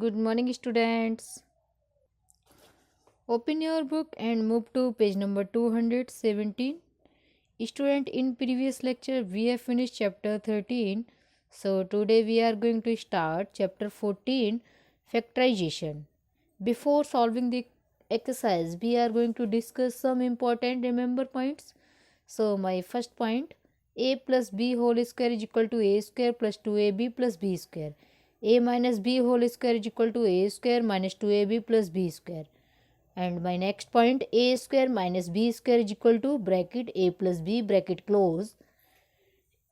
Good morning, students. Open your book and move to page number 217. Student, in previous lecture we have finished chapter 13. So today we are going to start chapter 14, factorization. Before solving the exercise, we are going to discuss some important remember points. So my first point, a plus b whole square is equal to a square plus 2ab plus b square. A minus b whole square is equal to a square minus 2ab plus b square. And my next point, a square minus b square is equal to bracket a plus b bracket close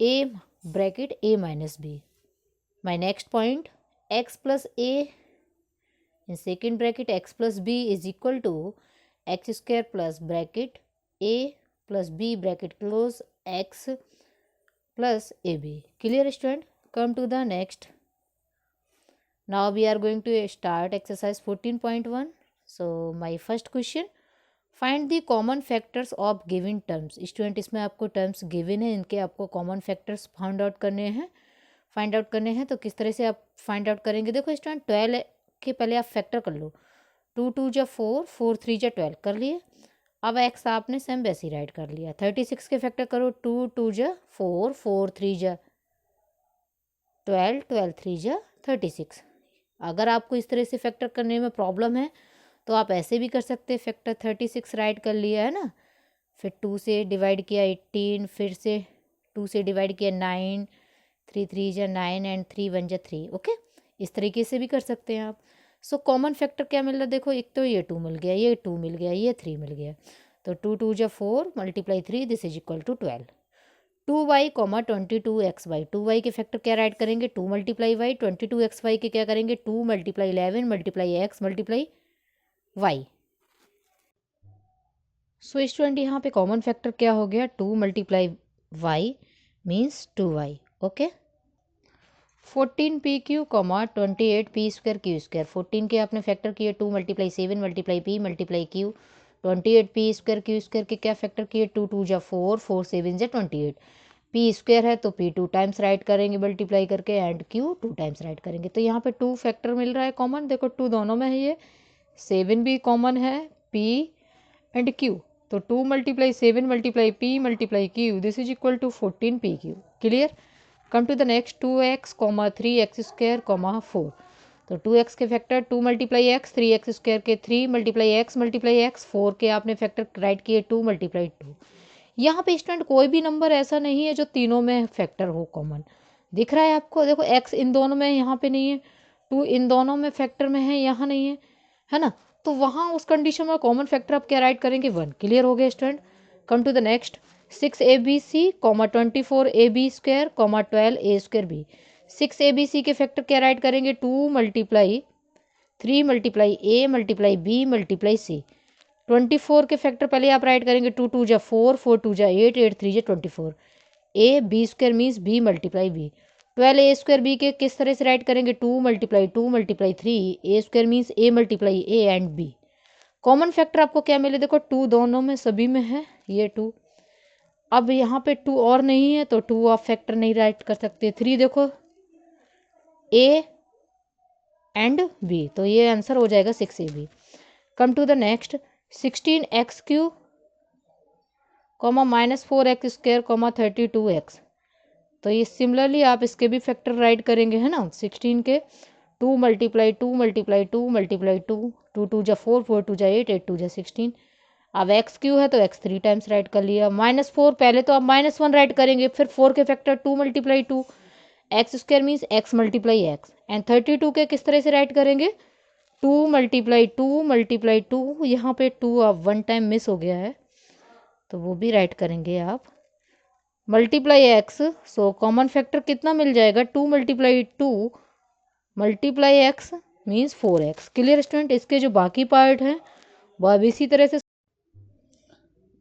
a bracket a minus b. My next point, x plus a in second bracket x plus b is equal to x square plus bracket a plus b bracket close x plus ab. Clear, student? Come to the next. Now we are going to start exercise 14.1. So my first question, find the common factors of given terms. Student, इसमें आपको terms given है, इनके आपको common factors find out करने हैं. तो किस तरह से आप फाइंड आउट करेंगे? देखो स्टूडेंट, 12 के पहले आप फैक्टर कर लो. 2 2 जा 4, 4 3 जा 12 कर लिए. अब एक्स आपने सेम वैसे ही राइट कर लिया. 36 के फैक्टर करो. 2 2 जा 4, 4 3 जा 12, 12 3 जा 36. अगर आपको इस तरह से फैक्टर करने में प्रॉब्लम है तो आप ऐसे भी कर सकते हैं. फैक्टर 36 राइट कर लिया है ना, फिर 2 से डिवाइड किया 18, फिर से 2 से डिवाइड किया 9, 3 3 जा 9 एंड 3 1 जा 3. ओके, इस तरीके से भी कर सकते हैं आप. सो कॉमन फैक्टर क्या मिल रहा है? देखो, एक तो ये 2 मिल गया, ये 2 मिल गया, ये 3 मिल गया. तो 2 2 जा 4 multiply 3, this is equal to 12. 2y, 22xy. 2y के फैक्टर क्या राइट करेंगे? 2 मल्टीप्लाई वाई. 22xy के क्या करेंगे? 2 multiply 11 multiply x multiply y. So student, यहाँ पे कॉमन फैक्टर क्या हो गया? 2 multiply y means 2y. Okay, 14p q 28p square q square. 14 के आपने फैक्टर किए 2 multiply 7 multiply p multiply q. 28p square q square के क्या फैक्टर किए? 2 2 जा 4, 4 7 जा 28. p स्क्वायर है तो p 2 टाइम्स राइट करेंगे मल्टीप्लाई करके, एंड q 2 टाइम्स राइट करेंगे. तो यहाँ पे 2 फैक्टर मिल रहा है कॉमन. देखो 2 दोनों में है, ये 7 भी कॉमन है, p एंड q. तो 2 multiply 7 multiply p multiply q, this is equal to 14p q. Clear? Come to the next. 2x, 3x square, 4. तो 2x के factor 2 multiply x, 3x square के 3 मल्टीप्लाई एक्स, 4 के आपने factor right किए 2 multiply 2. यहाँ पे student कोई भी नंबर ऐसा नहीं है जो तीनों में फैक्टर हो कॉमन. दिख रहा है आपको? देखो, x इन दोनों में यहाँ पे नहीं है, 2 इन दोनों में फैक्टर में है, यहाँ नहीं है, है ना? तो वहाँ उस कंडीशन में कॉमन फैक्टर आप क्या राइट करेंगे? 1. क्लियर हो गया student? Come to the next. 6abc, 24ab square, 12a square b. 6abc के फैक्टर क्या राइट करेंगे? 2 multiply 3 multiply a multiply b multiply c. 24 के फैक्टर पहले आप राइट करेंगे. 2 2 जा 4, 4 2 जा 8, 8 3 जा 24. a b square means b multiply b. 12a square b के किस तरह से राइट करेंगे? 2 multiply 2 multiply 3, a square means a multiply a and b. Common factor आपको क्या मिले? देखो 2 दोनों में सभी में है, ये 2. अब यहाँ पे 2 और नहीं है तो 2 आप फैक्टर नहीं राइट कर सकते. 3 देखो, a एंड b, तो ये आंसर हो जाएगा 6ab. Come to the next. 16x q minus 4x square 32x. तो ये सिमिलरली आप इसके भी फैक्टर राइट करेंगे, है ना? 16 के 2 मल्टीप्लाई 2 मल्टीप्लाई 2 मल्टीप्लाई 2, 2 2 जा 4, 4 2 जा 8, 8 2 जा 16. अब एक्स क्यू है तो एक्स 3 टाइम्स राइट कर लिया. -4 पहले तो आप -1 राइट करेंगे, फिर 4 के factor 2 multiply 2, x square means x multiply x. And 32 के किस तरह से राइट करेंगे? 2 मल्टीप्लाई 2 मल्टीप्लाई 2. यहाँ पे 2 अब 1 टाइम मिस हो गया है तो वो भी राइट करेंगे आप. Multiply x, so common factor कितना मिल जाएगा? 2 multiply 2 multiply x means 4x. Clear student? इसके जो बाकी पार्ट हैं वो अब इसी तरह से.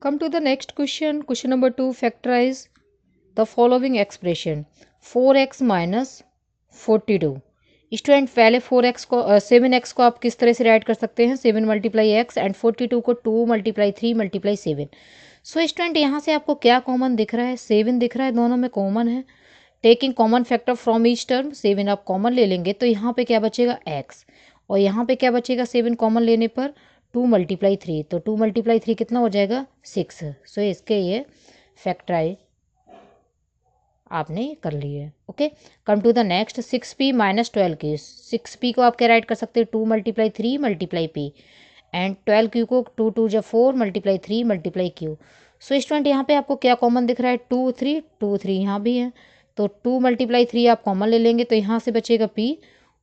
Come to the next question. Question number 2, factorise the following expression. 4x minus 42. Student, पहले 4x को 7x को आप किस तरह से राइट कर सकते हैं? 7 मल्टीप्लाई एक्स, एंड 42 को 2 मल्टीप्लाई 3 मल्टीप्लाई 7. सो स्टूडेंट, यहाँ से आपको क्या कॉमन दिख रहा है? 7 दिख रहा है, दोनों में कॉमन है. Taking common factor from each term, 7 आप कॉमन ले लेंगे तो यहाँ पे क्या बचेगा x, और यहाँ पे क्या बचेगा 7 कॉमन लेने पर 2 × 3, तो 2 × 3 कितना हो जाएगा 6। सो इसके ये फैक्टराइज आपने कर लिए। Okay, come to the next 6p - 12q। 6p को आप क्या राइट कर सकते हैं 2 × 3 × p, एंड 12q को 2 2 × 4 × 3 × q। सो स्टूडेंट यहाँ पे आपको क्या कॉमन दिख रहा है 2 3 2 3 यहाँ भी है, तो 2 × 3 आप कॉमन ले लेंगे तो यहाँ से बचेगा p,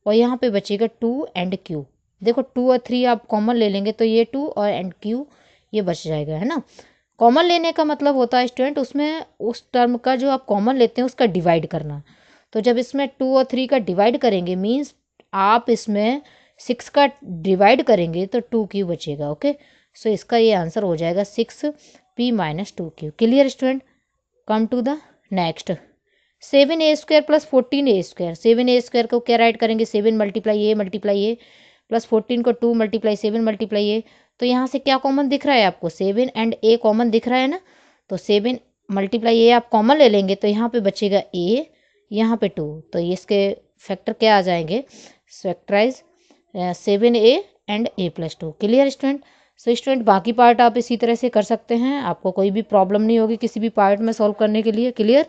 और यहाँ पे बचेगा 2 एंड q। देखो 2 और 3 आप कॉमन ले लेंगे तो ये 2 और एंड q ये बच जाएगा, है ना। कॉमन लेने का मतलब होता है स्टूडेंट उसमें उस टर्म का जो आप कॉमन लेते हैं उसका डिवाइड करना। तो जब इसमें 2 और 3 का डिवाइड करेंगे मीन्स आप इसमें 6 का डिवाइड करेंगे तो 2q बचेगा। ओके, सो इसका ये आंसर हो जाएगा 6p - 2q। Clear student, come to the next 7a² + 14a²। 7a² को क्या राइट करेंगे 7 × a प्लस 14 को 2 × 7 × a। तो यहाँ से क्या कॉमन दिख रहा है आपको 7 एंड a कॉमन दिख रहा है ना, तो 7 × a आप कॉमन ले लेंगे तो यहाँ पे बचेगा a, यहाँ पे 2, तो ये इसके फैक्टर क्या आ जाएंगे factorise 7a and a + 2। Clear student, so student बाकी पार्ट आप इसी तरह से कर सकते हैं, आपको कोई भी प्रॉब्लम नहीं होगी किसी भी पार्ट में सॉल्व करने के लिए। Clear.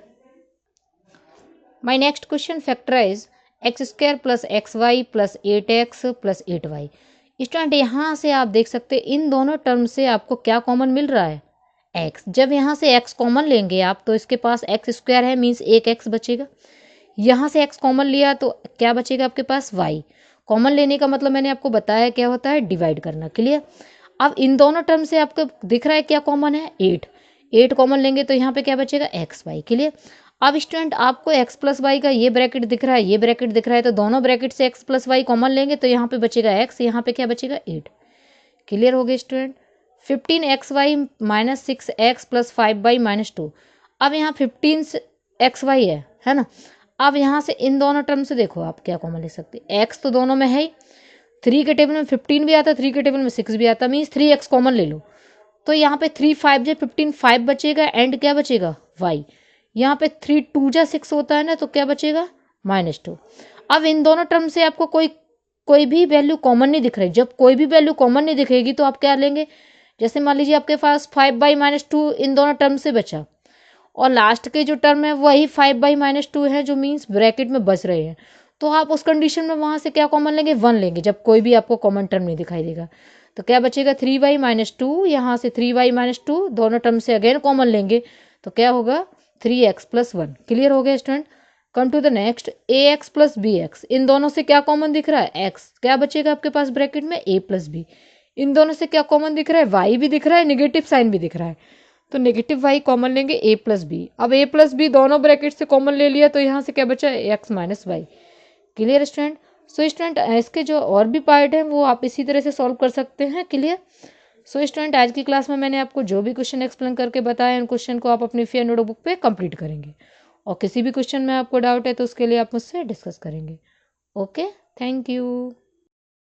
My next question factorise x² + xy + 8x + 8y। Student यहाँ से आप देख सकते हैं इन दोनों टर्म से आपको क्या कॉमन मिल रहा है x। जब यहाँ से x कॉमन लेंगे आप तो इसके पास x² है मीन्स एक x बचेगा, यहाँ से x कॉमन लिया तो क्या बचेगा आपके पास y। कॉमन लेने का मतलब मैंने आपको बताया क्या होता है डिवाइड करना। क्लियर। अब इन दोनों टर्म से आपको दिख रहा है क्या कॉमन है 8 कॉमन लेंगे तो यहाँ पे क्या बचेगा xy। क्लियर। अब स्टूडेंट आपको x + y का ये ब्रैकेट दिख रहा है ये ब्रैकेट दिख रहा है, तो दोनों ब्रैकेट से x + y कॉमन लेंगे तो यहाँ पे बचेगा x, यहाँ पे क्या बचेगा 8। क्लियर हो गया स्टूडेंट। 15xy - 6x + 5y - 2। अब यहाँ 15xy है ना। अब यहाँ से इन दोनों टर्म से देखो आप क्या कॉमन ले सकते हैं, x तो दोनों में है ही, 3 के टेबल में 15 भी आता है 3 के टेबल में 6 भी आता है, मीन्स 3x कॉमन ले लो, तो यहाँ पे 3 5 जो 15 5 बचेगा एंड क्या बचेगा y। यहाँ पे 3 2 जा 6 होता है ना, तो क्या बचेगा -2। अब इन दोनों टर्म से आपको कोई भी वैल्यू कॉमन नहीं दिख रही, जब कोई भी वैल्यू कॉमन नहीं दिखेगी तो आप क्या लेंगे, जैसे मान लीजिए आपके पास 5y - 2 इन दोनों टर्म से बचा, और लास्ट के जो टर्म है वही 5y - 2 है जो मीन्स ब्रैकेट में बच रहे हैं, तो आप उस कंडीशन में वहाँ से क्या कॉमन लेंगे 1 लेंगे, जब कोई भी आपको कॉमन टर्म नहीं दिखाई देगा। तो क्या बचेगा 3y - 2, यहाँ से 3y - 2 दोनों टर्म से अगेन कॉमन लेंगे तो क्या होगा 3x + 1। क्लियर हो गया student. Come to the next ax + bx। इन दोनों से क्या कॉमन दिख रहा है x, क्या बचेगा आपके पास ब्रैकेट में a + b। इन दोनों से क्या कॉमन दिख रहा है y भी दिख रहा है नेगेटिव साइन भी दिख रहा है, तो नेगेटिव y कॉमन लेंगे a + b। अब a + b दोनों ब्रैकेट से कॉमन ले लिया तो यहाँ से क्या बचा x - y। Clear student. So student इसके जो और भी पार्ट हैं वो आप इसी तरह से सॉल्व कर सकते हैं। क्लियर। सो स्टूडेंट आज की क्लास में मैंने आपको जो भी क्वेश्चन एक्सप्लेन करके बताया उन क्वेश्चन को आप अपनी फेयर नोटबुक पे कंप्लीट करेंगे, और किसी भी क्वेश्चन में आपको डाउट है तो उसके लिए आप मुझसे डिस्कस करेंगे। Okay, thank you.